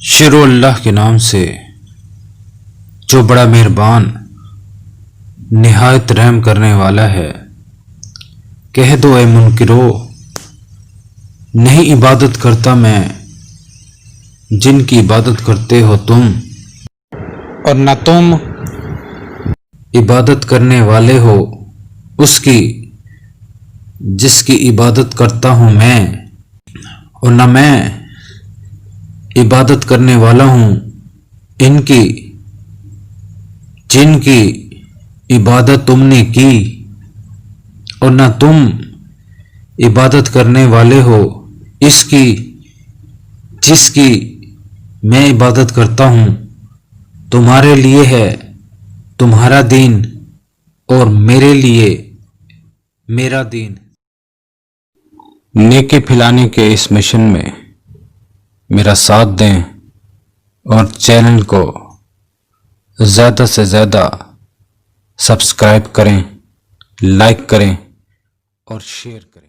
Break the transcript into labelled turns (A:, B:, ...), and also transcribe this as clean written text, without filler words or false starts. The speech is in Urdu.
A: شروع اللہ کے نام سے جو بڑا مہربان نہایت رحم کرنے والا ہے۔ کہہ دو اے منکرو، نہیں عبادت کرتا میں جن کی عبادت کرتے ہو تم، اور نہ تم عبادت کرنے والے ہو اس کی جس کی عبادت کرتا ہوں میں، اور نہ میں عبادت کرنے والا ہوں ان کی جن کی عبادت تم نے کی، اور نہ تم عبادت کرنے والے ہو اس کی جس کی میں عبادت کرتا ہوں۔ تمہارے لیے ہے تمہارا دین اور میرے لیے میرا دین۔ نیکی پھیلانے کے اس مشن میں میرا ساتھ دیں اور چینل کو زیادہ سے زیادہ سبسکرائب کریں، لائک کریں اور شیئر کریں۔